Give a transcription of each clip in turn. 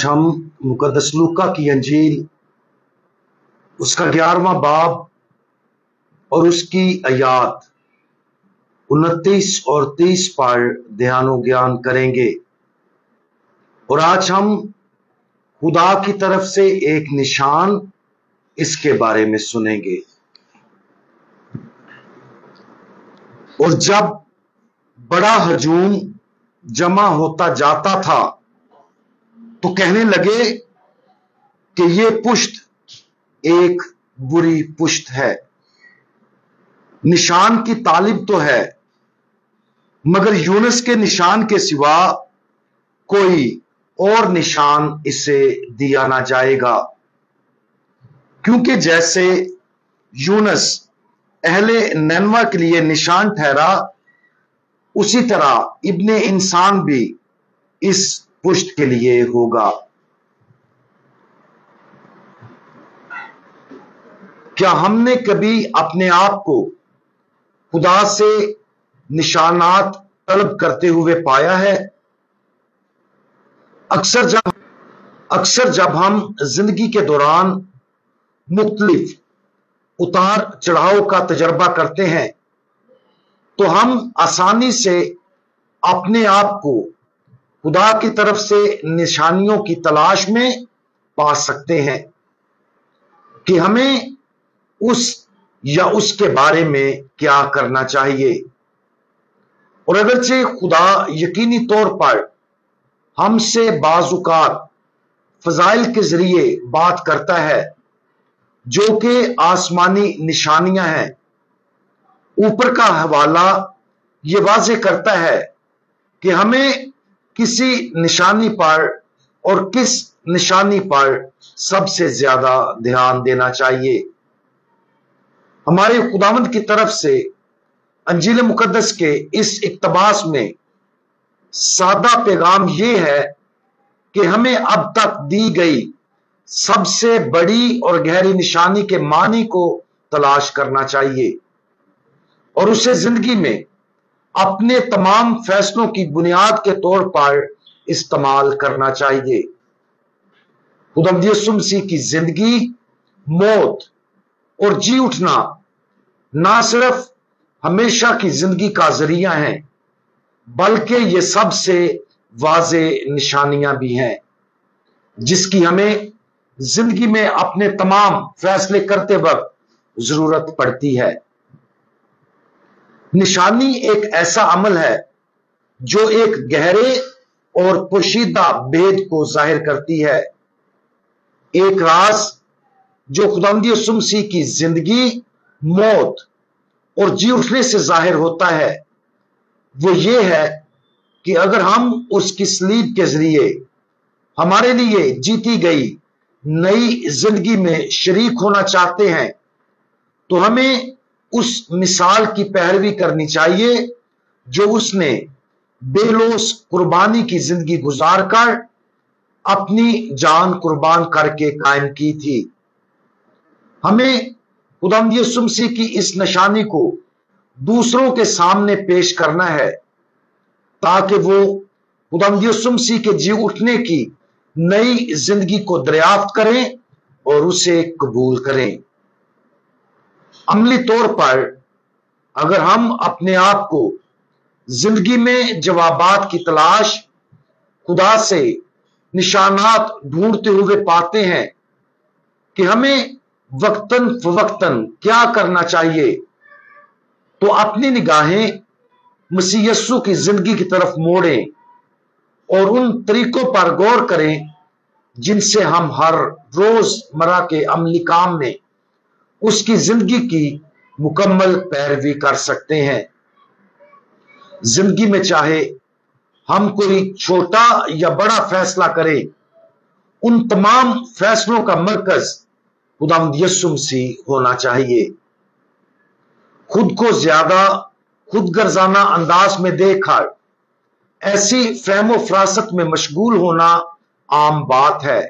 ہم مقدس لوکا کی انجیل اس کا 11واں باب اور اس کی آیات 29 اور 30 پر دھیان و گیان کریں گے۔ اور آج ہم خدا کی طرف سے ایک نشان اس کے بارے میں سنیں گے۔ اور جب بڑا ہجوم جمع ہوتا جاتا تھا تو کہنے لگے کہ یہ پشت ایک بری پشت ہے، نشان کی طالب تو ہے، مگر یونس کے نشان کے سوا کوئی اور نشان اسے دیا نہ جائے گا، کیونکہ جیسے یونس اہل نینوا کے لیے نشان ٹھہرا، اسی طرح ابن انسان بھی اس پشت کے لیے ہوگا۔ کیا ہم نے کبھی اپنے آپ کو خدا سے نشانات طلب کرتے ہوئے پایا ہے؟ اکثر جب ہم زندگی کے دوران مختلف اتار چڑھاؤ کا تجربہ کرتے ہیں تو ہم آسانی سے اپنے آپ کو خدا کی طرف سے نشانیوں کی تلاش میں پا سکتے ہیں کہ ہمیں اس یا اس کے بارے میں کیا کرنا چاہیے۔ اور اگرچہ خدا یقینی طور پر ہم سے بعض اوقات فضائل کے ذریعے بات کرتا ہے جو کہ آسمانی نشانیاں ہیں، اوپر کا حوالہ یہ واضح کرتا ہے کہ ہمیں کسی نشانی پر اور کس نشانی پر سب سے زیادہ دھیان دینا چاہیے۔ ہمارے خداوند کی طرف سے انجیل مقدس کے اس اقتباس میں سادہ پیغام یہ ہے کہ ہمیں اب تک دی گئی سب سے بڑی اور گہری نشانی کے معنی کو تلاش کرنا چاہیے اور اسے زندگی میں اپنے تمام فیصلوں کی بنیاد کے طور پر استعمال کرنا چاہیے۔ خداوند یسوع مسیح کی زندگی، موت اور جی اٹھنا نہ صرف ہمیشہ کی زندگی کا ذریعہ ہیں بلکہ یہ سب سے واضح نشانیاں بھی ہیں جس کی ہمیں زندگی میں اپنے تمام فیصلے کرتے وقت ضرورت پڑتی ہے۔ نشانی ایک ایسا عمل ہے جو ایک گہرے اور پوشیدہ بید کو ظاہر کرتی ہے۔ ایک راز جو خداوند یسوع مسیح کی زندگی، موت اور جی اٹھنے سے ظاہر ہوتا ہے وہ یہ ہے کہ اگر ہم اس کی صلیب کے ذریعے ہمارے لیے جیتی گئی نئی زندگی میں شریک ہونا چاہتے ہیں تو ہمیں اس مثال کی پیروی کرنی چاہیے جو اس نے بے لوث قربانی کی زندگی گزار کر اپنی جان قربان کر کے قائم کی تھی۔ ہمیں خداوند یسوع مسیح کی اس نشانی کو دوسروں کے سامنے پیش کرنا ہے تاکہ وہ خداوند یسوع مسیح کے جی اٹھنے کی نئی زندگی کو دریافت کریں اور اسے قبول کریں۔ عملی طور پر اگر ہم اپنے آپ کو زندگی میں جوابات کی تلاش، خدا سے نشانات ڈھونڈتے ہوئے پاتے ہیں کہ ہمیں وقتاً فوقتاً کیا کرنا چاہیے، تو اپنی نگاہیں مسیح یسوع کی زندگی کی طرف موڑیں اور ان طریقوں پر غور کریں جن سے ہم ہر روز مرہ کے عملی کام میں اس کی زندگی کی مکمل پیروی کر سکتے ہیں۔ زندگی میں چاہے ہم کوئی چھوٹا یا بڑا فیصلہ کریں، ان تمام فیصلوں کا مرکز خداوند یسوع مسیح ہونا چاہیے۔ خود کو زیادہ خود غرضانہ انداز میں دیکھ کر ایسی فہم و فراست میں مشغول ہونا عام بات ہے۔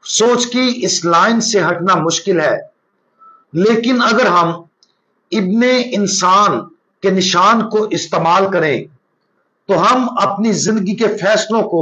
سوچ کی اس لائن سے ہٹنا مشکل ہے، لیکن اگر ہم ابن انسان کے نشان کو استعمال کریں تو ہم اپنی زندگی کے فیصلوں کو